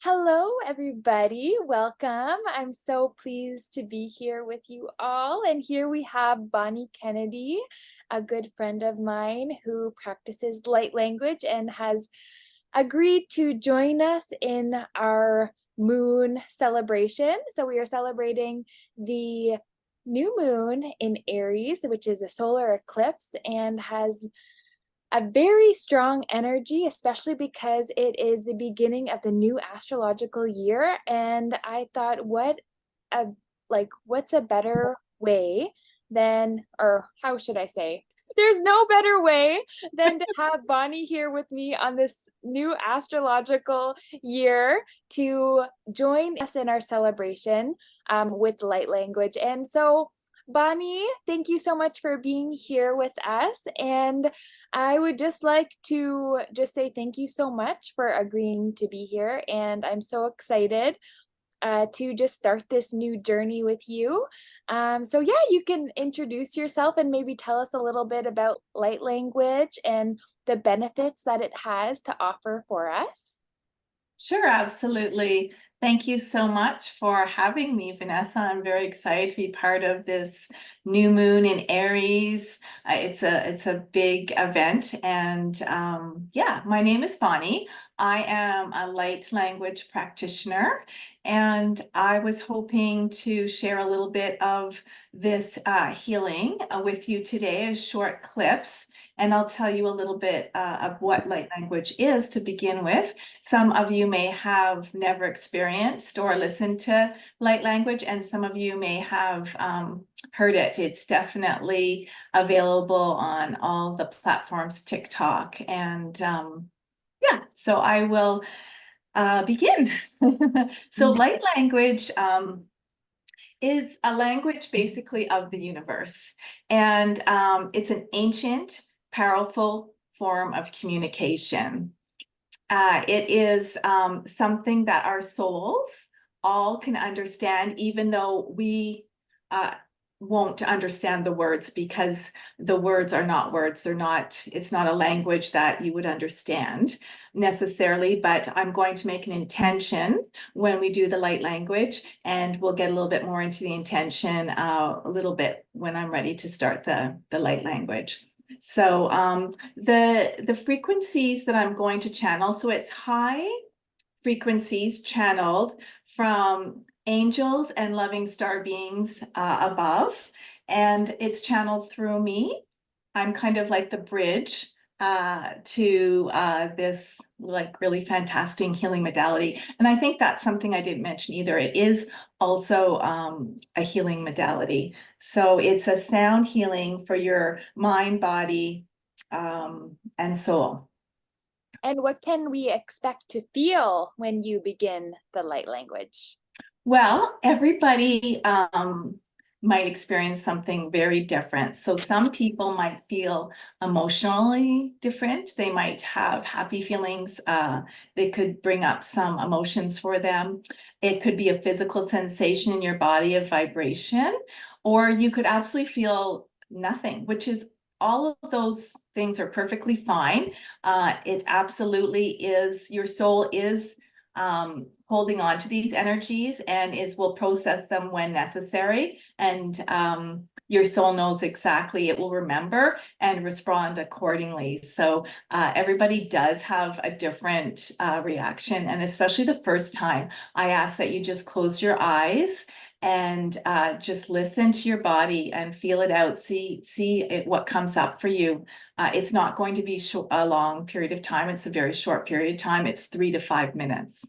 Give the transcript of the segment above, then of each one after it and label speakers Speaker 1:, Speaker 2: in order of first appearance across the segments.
Speaker 1: Hello, everybody. Welcome. I'm so pleased to be here with you all. And here we have Bonnie Kennedy, a good friend of mine who practices light language and has agreed to join us in our moon celebration. So we are celebrating the new moon in Aries, which is a solar eclipse and has a very strong energy, especially because it is the beginning of the new astrological year. And I thought, a what's a better way than, or how should I say? There's no better way than to have Bonnie here with me on this new astrological year to join us in our celebration with light language. And so, Bonnie, thank you so much for being here with us. And I would just like to just say thank you so much for agreeing to be here. And I'm so excited to just start this new journey with you. So yeah, you can introduce yourself and maybe tell us a little bit about light language and the benefits that it has to offer for us.
Speaker 2: Sure, absolutely. Thank you so much for having me, Vanessa. I'm very excited to be part of this new moon in Aries. It's a big event, and yeah, my name is Bonnie. I am a light language practitioner, and I was hoping to share a little bit of this healing with you today, a short clips. And I'll tell you a little bit of what light language is to begin with. Some of you may have never experienced or listened to light language, and some of you may have heard it. It's definitely available on all the platforms, TikTok, and yeah, so I will begin. So light language is a language basically of the universe, and it's an ancient, powerful form of communication. It is something that our souls all can understand, even though we won't understand the words, because the words are not words. It's not a language that you would understand necessarily, but I'm going to make an intention when we do the light language, and we'll get a little bit more into the intention a little bit when I'm ready to start the light language. So the frequencies that I'm going to channel, so it's high frequencies channeled from angels and loving star beings above, and it's channeled through me. I'm kind of like the bridge to this like really fantastic healing modality. And I think that's something I didn't mention either. It is also a healing modality. So it's a sound healing for your mind, body, and soul.
Speaker 1: And what can we expect to feel when you begin the light language?
Speaker 2: Well, everybody might experience something very different. So some people might feel emotionally different. They might have happy feelings. They could bring up some emotions for them. It could be a physical sensation in your body of vibration, or you could absolutely feel nothing, which is all of those things are perfectly fine. It absolutely is, your soul is holding on to these energies and will process them when necessary. And your soul knows exactly, it will remember and respond accordingly. So everybody does have a different reaction. And especially the first time, I ask that you just close your eyes and just listen to your body and feel it out. See what comes up for you. It's not going to be a long period of time. It's a very short period of time. It's 3 to 5 minutes.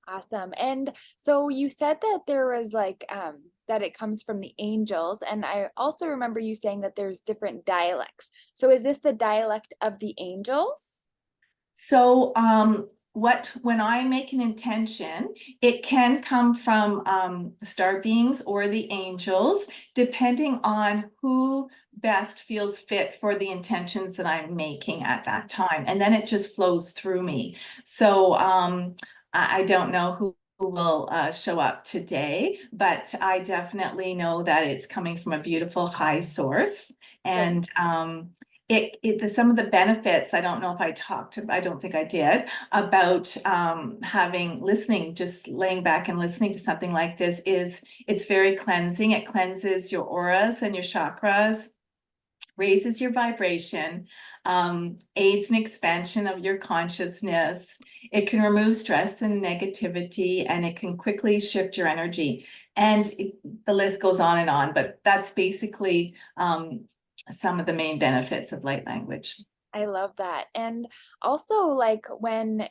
Speaker 1: Awesome. And so you said that there was that it comes from the angels. And I also remember you saying that there's different dialects. So is this the dialect of the angels?
Speaker 2: So when I make an intention, it can come from the star beings or the angels, depending on who best feels fit for the intentions that I'm making at that time. And then it just flows through me. So I don't know who will show up today, but I definitely know that it's coming from a beautiful high source. And some of the benefits, I don't know if I talked, I don't think I did, about listening, just laying back and listening to something like this is it's very cleansing. It cleanses your auras and your chakras, raises your vibration, aids in expansion of your consciousness. It can remove stress and negativity, and it can quickly shift your energy. And the list goes on and on, but that's basically some of the main benefits of light language.
Speaker 1: I love that. And also, like when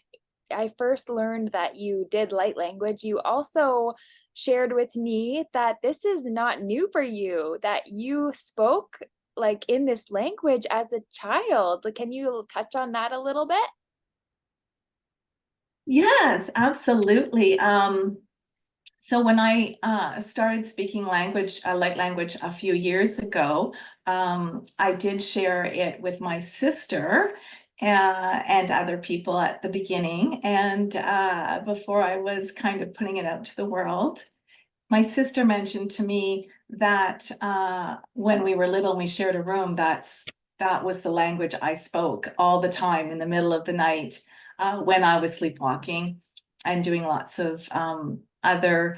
Speaker 1: I first learned that you did light language, you also shared with me that this is not new for you, that you spoke like in this language as a child. Like, can you touch on that a little bit?
Speaker 2: Yes, absolutely. So when I started speaking light language a few years ago, I did share it with my sister and other people at the beginning, and before I was kind of putting it out to the world. My sister mentioned to me that when we were little and we shared a room, that was the language I spoke all the time in the middle of the night when I was sleepwalking and doing lots of other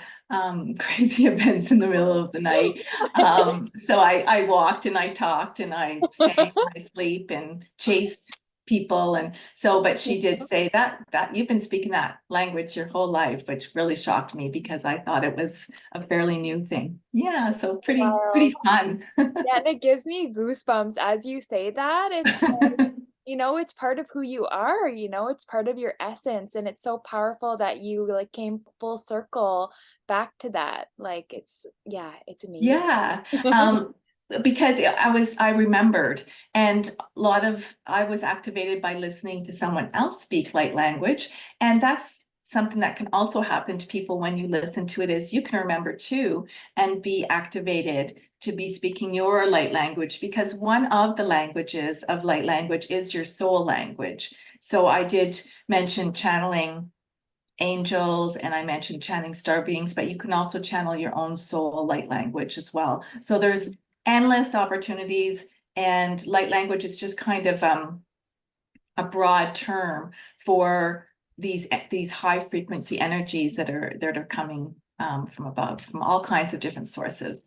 Speaker 2: crazy events in the middle of the night. So I walked and I talked and I sang in my sleep and chased people, and so, but she did say that you've been speaking that language your whole life, which really shocked me because I thought it was a fairly new thing. Yeah, so
Speaker 1: Wow.
Speaker 2: pretty fun.
Speaker 1: Yeah, and it gives me goosebumps as you say that. It's it's part of who you are, it's part of your essence. And it's so powerful that you like came full circle back to that. Like yeah, it's amazing.
Speaker 2: Yeah. Because I remembered, and I was activated by listening to someone else speak light language. And that's something that can also happen to people when you listen to it, is you can remember too and be activated to be speaking your light language, because one of the languages of light language is your soul language. So I did mention channeling angels, and I mentioned chanting star beings, but you can also channel your own soul light language as well. So there's endless opportunities, and light language is just kind of a broad term for these high frequency energies that are coming from above, from all kinds of different sources.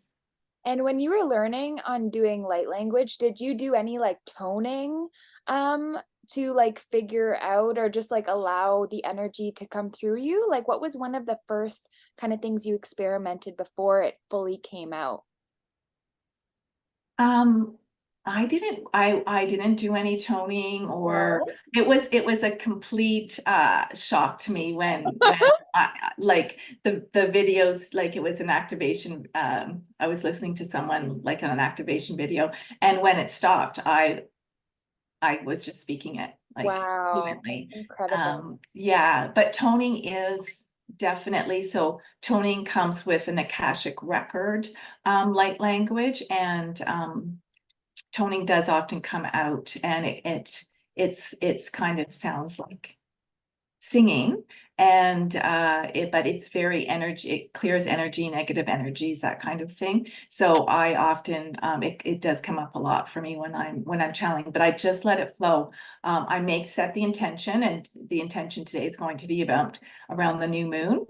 Speaker 1: And when you were learning on doing light language, did you do any like toning um to like figure out or just like allow the energy to come through you? Like what was one of the first kind of things you experimented before it fully came out?
Speaker 2: Um, I didn't do any toning, or
Speaker 1: No.
Speaker 2: it was a complete shock to me when like the videos, like it was an activation. I was listening to someone like on an activation video, and when it stopped, I was just speaking it like
Speaker 1: Wow.
Speaker 2: fluently.
Speaker 1: Incredible.
Speaker 2: Yeah, but toning is definitely, so toning comes with an Akashic record, light language, and toning does often come out, and it's kind of sounds like singing, and but it's very energy, it clears energy, negative energies, that kind of thing. So I often it does come up a lot for me when I'm channeling, but I just let it flow. I make set the intention, and the intention today is going to be about around the new moon,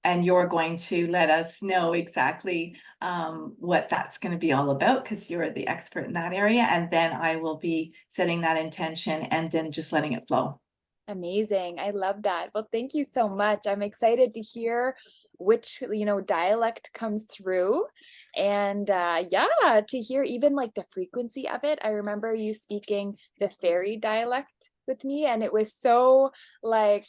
Speaker 2: and you're going to let us know exactly what that's going to be all about, because you're the expert in that area, and then I will be setting that intention and then just letting it flow.
Speaker 1: Amazing. I love that. Well, thank you so much. I'm excited to hear which, dialect comes through. And yeah, to hear even like the frequency of it. I remember you speaking the fairy dialect with me, and it was so like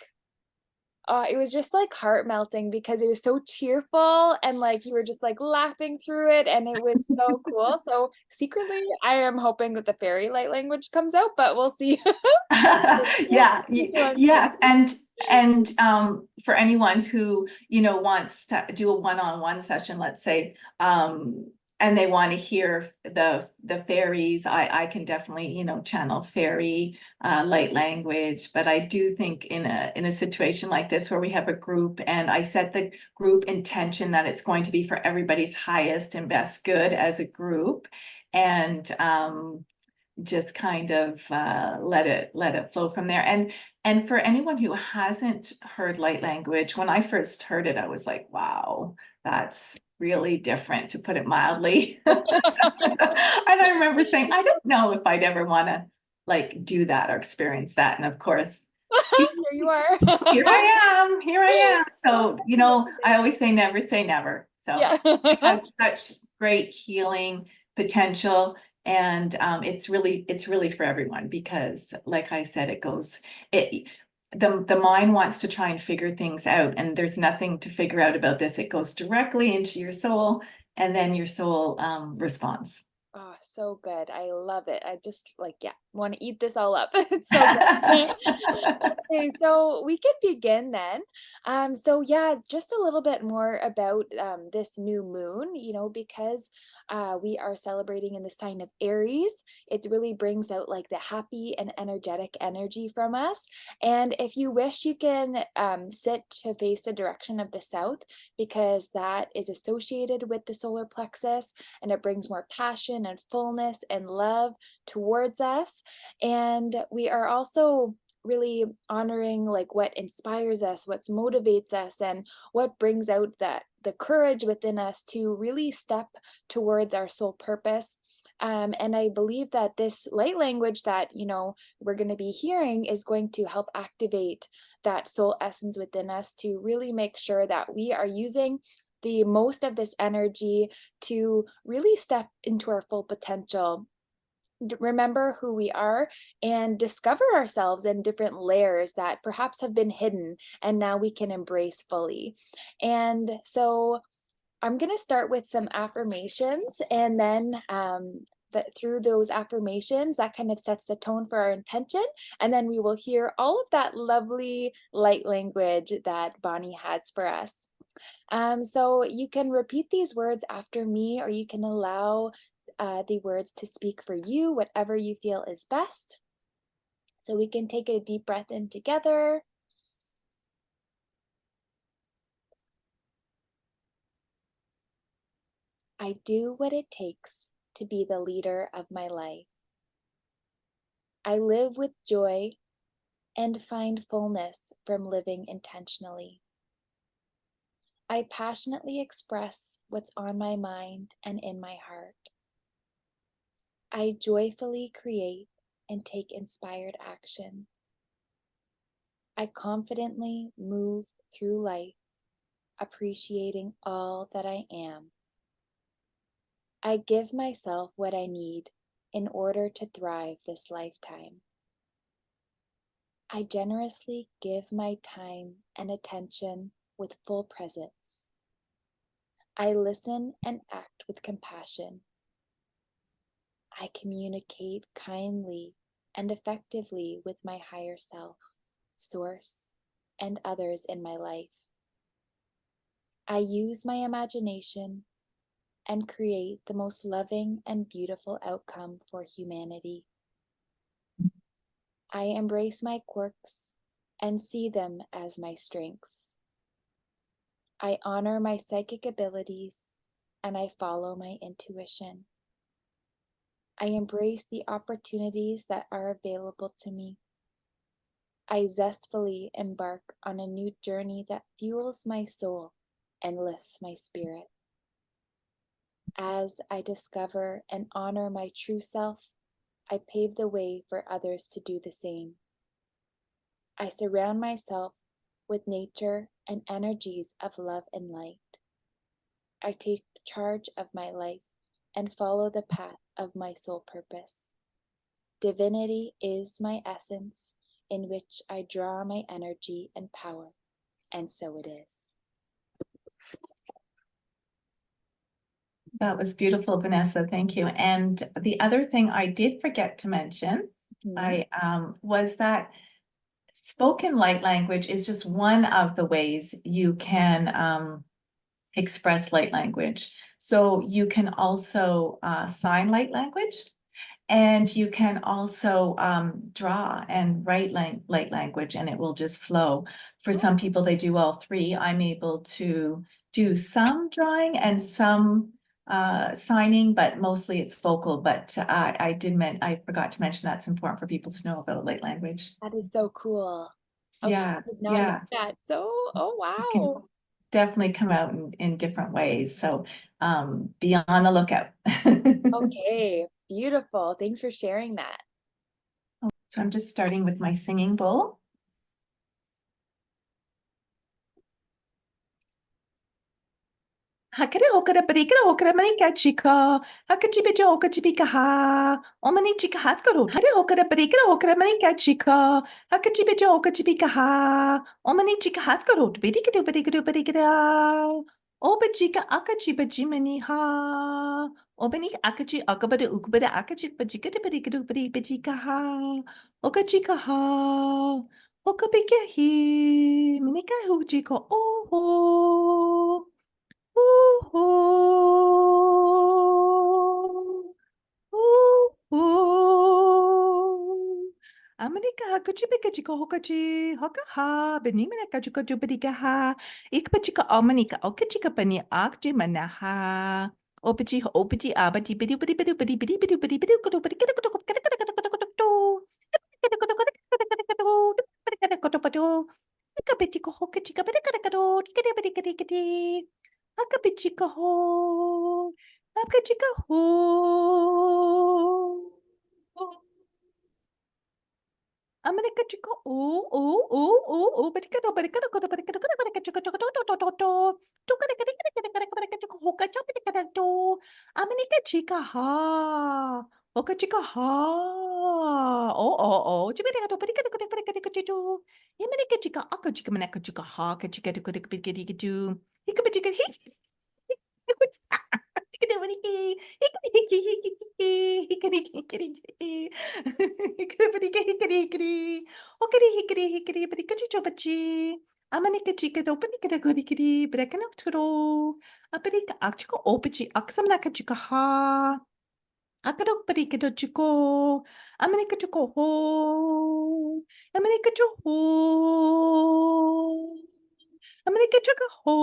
Speaker 1: it was just like heart melting because it was so cheerful and like you were just like laughing through it and it was so cool. So secretly, I am hoping that the fairy light language comes out, but we'll see.
Speaker 2: Yeah,
Speaker 1: Which one
Speaker 2: yes,
Speaker 1: comes.
Speaker 2: and for anyone who wants to do a one-on-one session, let's say, and they want to hear the fairies, I can definitely channel fairy light language. But I do think in a situation like this where we have a group, and I set the group intention that it's going to be for everybody's highest and best good as a group, and just kind of let it flow from there. And for anyone who hasn't heard light language, when I first heard it, I was like, wow, that's really different, to put it mildly. And I remember saying, I don't know if I'd ever want to like do that or experience that. And of course, here
Speaker 1: Here you are.
Speaker 2: here I am. So, I
Speaker 1: Amazing.
Speaker 2: always say never. So
Speaker 1: Yeah.
Speaker 2: it has such great healing potential. And it's really for everyone, because like I said, the mind wants to try and figure things out, and there's nothing to figure out about this. It goes directly into your soul, and then your soul responds.
Speaker 1: Oh, so good. I love it. I just like, yeah, want to eat this all up. It's so good. Okay, so we can begin then. So yeah, just a little bit more about this new moon, because we are celebrating in the sign of Aries. It really brings out like the happy and energetic energy from us. And if you wish, you can sit to face the direction of the south, because that is associated with the solar plexus, and it brings more passion and fullness and love towards us. And we are also really honoring like what inspires us, what motivates us, and what brings out the courage within us to really step towards our soul purpose. And I believe that this light language that we're going to be hearing is going to help activate that soul essence within us, to really make sure that we are using the most of this energy to really step into our full potential, remember who we are, and discover ourselves in different layers that perhaps have been hidden and now we can embrace fully. And so I'm going to start with some affirmations, and then that through those affirmations, that kind of sets the tone for our intention. And then we will hear all of that lovely light language that Bonnie has for us. So you can repeat these words after me, or you can allow the words to speak for you, whatever you feel is best. So we can take a deep breath in together. I do what it takes to be the leader of my life. I live with joy and find fullness from living intentionally. I passionately express what's on my mind and in my heart. I joyfully create and take inspired action. I confidently move through life, appreciating all that I am. I give myself what I need in order to thrive this lifetime. I generously give my time and attention with full presence. I listen and act with compassion. I communicate kindly and effectively with my higher self, source, and others in my life. I use my imagination and create the most loving and beautiful outcome for humanity. I embrace my quirks and see them as my strengths. I honor my psychic abilities and I follow my intuition. I embrace the opportunities that are available to me. I zestfully embark on a new journey that fuels my soul and lifts my spirit. As I discover and honor my true self, I pave the way for others to do the same. I surround myself with nature and energies of love and light. I take charge of my life and follow the path of my soul purpose. Divinity is my essence, in which I draw my energy and power, and so it is.
Speaker 2: That was beautiful, Vanessa. Thank you. And the other thing I did forget to mention,
Speaker 1: Mhm.
Speaker 2: I was that spoken light language is just one of the ways you can express light language. So you can also sign light language, and you can also draw and write light language, and it will just flow. For some people, they do all three. I'm able to do some drawing and some signing, but mostly it's focal. But I forgot to mention that's important for people to know about light language.
Speaker 1: That is so cool. Okay,
Speaker 2: Yeah,
Speaker 1: I did not know
Speaker 2: yeah.
Speaker 1: that. So, oh
Speaker 2: It can
Speaker 1: wow.
Speaker 2: definitely come out in different ways. So be on the lookout.
Speaker 1: Okay, beautiful. Thanks for sharing that.
Speaker 2: So I'm just starting with my singing bowl. Hakere okara parikara okara manika chika. Hakachibicha okachibika ha. Omani chika haskaro. Hakere okara parikara okara manika chika. Hakachibicha okachibika ha. Omani chika haskaro. Bidikadu bidikadu bidikada. Oba chika akachiba jimani ha. Obani akachi akabada ukbada akachi bajikada bidikadu bidikada ha. Okachika ha. Okabika hi. Minika hujiko oho. Ooh, ooh, ooh. Amerika kuchibika chika hokachi hoka ha benimina kachuka jubidika ha ikpachika omanika okachika pani akji manaha opachi opachi abati bidi bidi bidi bidi bidi bidi bidi bidi kudu bidi kudu kudu kudu kudu kudu kudu kudu Akapitiko hokachika bidi kudu kudu kudu bidi kudu kudu Akapichika ho Akachika ho America chico, but you know, but it could have chico to America chica ha. Oka chica ha. Chibita to Perica. America chica, Aka chica manaka chica ha, chica to do. He could be chicken. Amanika chica opening a goody kitty, brecken of turo. A perica actual opichi, axamnaka chica ha. Akadok perica chico. Amanika chico ho. Amanika ho. America chica ho.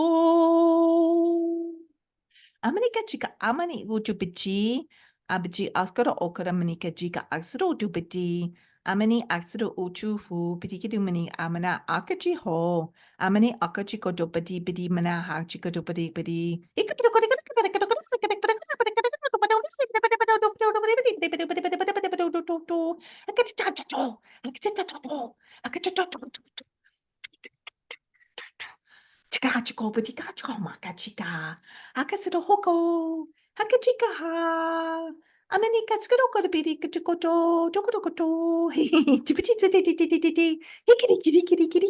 Speaker 2: America chica amani ujubichi. Abiji askara okara manika chica axro dubiti. Amani axro uchu hu pitikidu mani amana akachi ho. Amani akachi ko dopati bidi mana ha chica dopati bidi. Chika chiko butika chiko maka chika. Akasuro hoko. Hakachika ha. Amenika skuro koro biri kuchukoto. Chokotokoto. Chipiti titi titi titi. Hikiri kiri kiri kiri.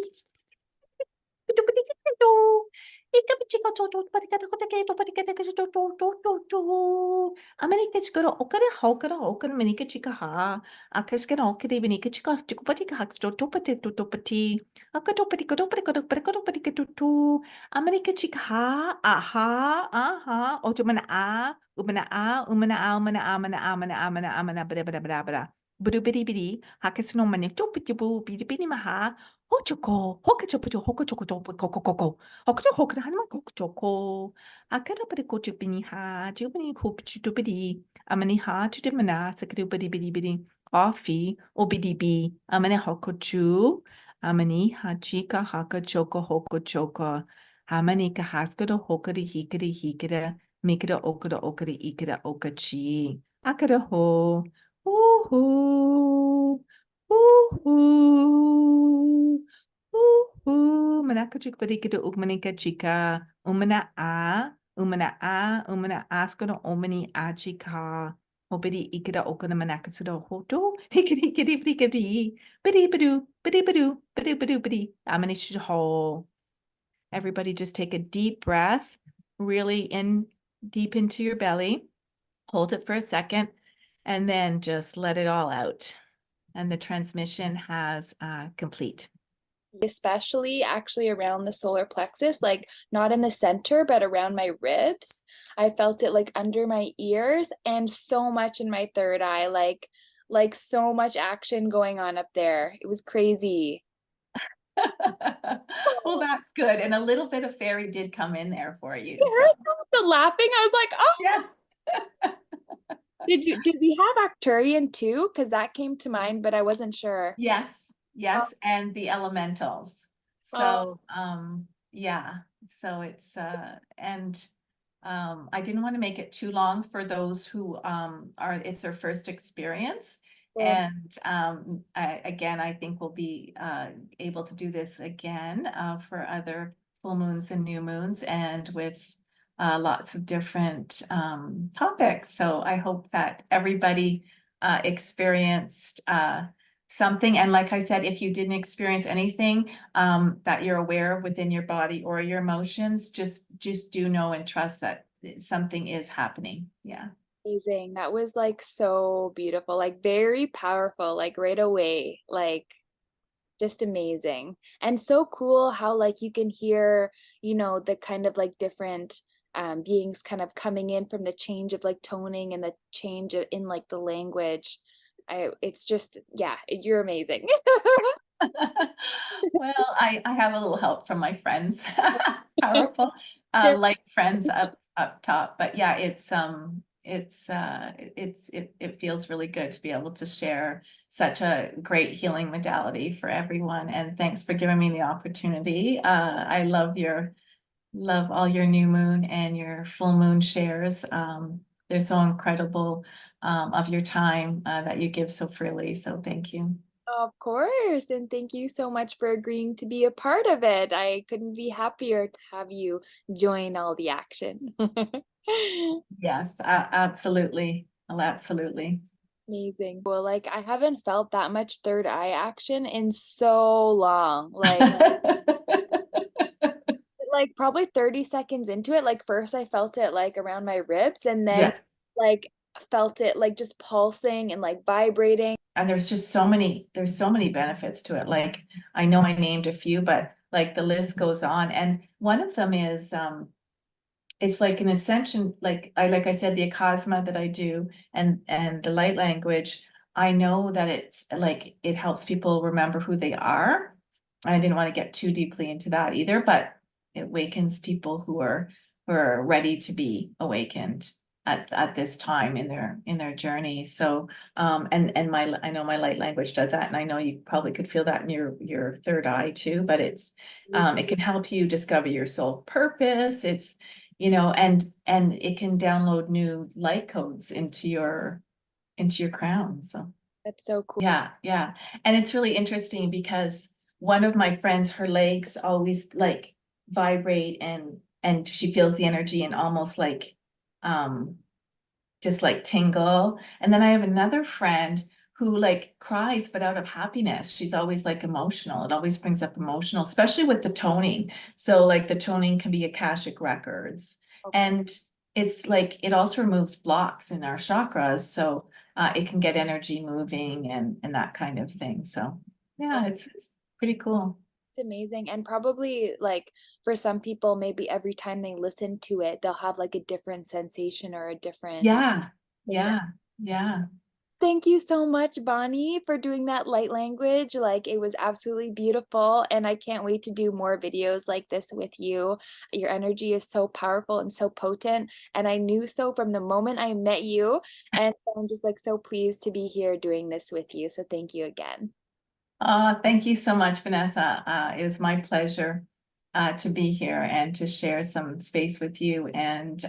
Speaker 2: Amerikachikaro okara hokara okara minikachika ha. Akashkara okari minikachika chikupatika haksto topati topati. Akatopati katopati katopati katopati katutu. Amerikachika ha. Aha. Aha. Otumana a. Umana a. Umana a. Umana a. Umana a. Umana a. Umana a. Umana bada bada bada bada. Budu bidi bidi. Hakasno manik topiti bu bidi bidi maha. Hochoko, hokachokocho, hokachokocho, kokokoko, hokacho hokra hanma kokchoko. Akara pari kochu bini ha, jubini hoop chutubidi, amani ha chutimana, sakadubidi bidi bidi, ofi, obidi bi, amani hokochu, amani hachika haka choko hoko choka, hamani kahaskado hokari hikari hikara, mikada okada okari ikada okachi. Akara ho, hoo. Ooh, manaka chika parikita ukmanika chika. Umana a, skoro omani a chika. Hopidi ikida okana manaka sudo hoto. Hikidi kidi bidi kidi. Bidi bidu, bidi bidu, bidi bidu bidi. Amani ho. Everybody just take a deep breath, really in deep into your belly. Hold it for a second, and then just let it all out. And the transmission has complete.
Speaker 1: Especially actually around the solar plexus, like not in the center, but around my ribs. I felt it like under my ears and so much in my third eye, like so much action going on up there. It was crazy.
Speaker 2: Well, that's good. And a little bit of fairy did come in there for
Speaker 1: I
Speaker 2: you. So
Speaker 1: heard that, the laughing. I was like, oh,
Speaker 2: yeah.
Speaker 1: did we have Arcturian too? Because that came to mind, but I wasn't sure.
Speaker 2: Yes,
Speaker 1: Oh,
Speaker 2: yes, and the elementals.
Speaker 1: oh,
Speaker 2: So, yeah, so it's and I didn't want to make it too long for those who are it's their first experience.
Speaker 1: good.
Speaker 2: And again, I think we'll be able to do this again for other full moons and new moons and with lots of different topics. So I hope that everybody experienced something. And like I said, if you didn't experience anything that you're aware of within your body or your emotions, just do know and trust that something is happening. Yeah.
Speaker 1: Amazing. That was like so beautiful, like very powerful, like right away, like just amazing. And so cool how like you can hear, the kind of like different beings kind of coming in from the change of like toning and the change in like the language. It's just, yeah, you're amazing.
Speaker 2: Well, I have a little help from my friends, powerful,
Speaker 1: Sure.
Speaker 2: light friends up top. But yeah, it feels really good to be able to share such a great healing modality for everyone. And thanks for giving me the opportunity. I love all your new moon and your full moon shares. They're so incredible of your time that you give so freely. So thank you.
Speaker 1: Of course. And thank you so much for agreeing to be a part of it. I couldn't be happier to have you join all the action.
Speaker 2: Yes, absolutely. Oh, absolutely.
Speaker 1: Amazing. Well, like I haven't felt that much third eye action in so long. Like probably 30 seconds into it, like first I felt it like around my ribs and then
Speaker 2: Yeah.
Speaker 1: like felt it like just pulsing and like vibrating.
Speaker 2: And there's so many benefits to it. Like I know I named a few, but like the list goes on. And one of them is it's like an ascension, like I said, the Acasma that I do and the light language, I know that it's like it helps people remember who they are. I didn't want to get too deeply into that either, but it awakens people who are ready to be awakened at this time in their journey. So and my I know my light language does that, and I know you probably could feel that in your third eye too, but it's it can help you discover your soul purpose. It's and it can download new light codes into your crown. So
Speaker 1: That's so cool.
Speaker 2: yeah, yeah. And it's really interesting because one of my friends, her legs always like vibrate and she feels the energy and almost like um just like tingle. And then I have another friend who like cries, but out of happiness. She's always like emotional. It always brings up emotional, especially with the toning. So like the toning can be Akashic records.
Speaker 1: Okay.
Speaker 2: And it's like it also removes blocks in our chakras. So it can get energy moving and that kind of thing. So yeah, it's pretty cool.
Speaker 1: It's amazing. And probably like for some people, maybe every time they listen to it, they'll have like a different sensation or a different
Speaker 2: Yeah,
Speaker 1: thing that.
Speaker 2: yeah, yeah.
Speaker 1: Thank you so much, Bonnie, for doing that light language. Like it was absolutely beautiful. And I can't wait to do more videos like this with you. Your energy is so powerful and so potent. And I knew so from the moment I met you. And I'm just like so pleased to be here doing this with you. So thank you again.
Speaker 2: Thank you so much, Vanessa. It was my pleasure to be here and to share some space with you. And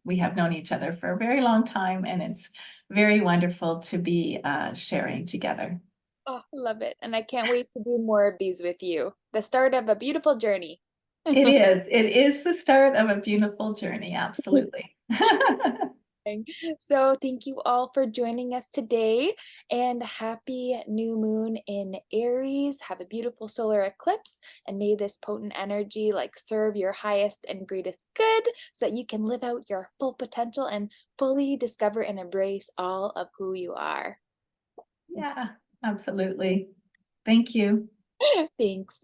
Speaker 2: we have known each other for a very long time, and it's very wonderful to be sharing together.
Speaker 1: Oh, love it. And I can't wait to do more of these with you. The start of a beautiful journey.
Speaker 2: It is. It is the start of a beautiful journey. Absolutely.
Speaker 1: So, thank you all for joining us today and happy new moon in Aries. Have a beautiful solar eclipse and may this potent energy like serve your highest and greatest good so that you can live out your full potential and fully discover and embrace all of who you are.
Speaker 2: Yeah, absolutely. Thank you.
Speaker 1: Thanks.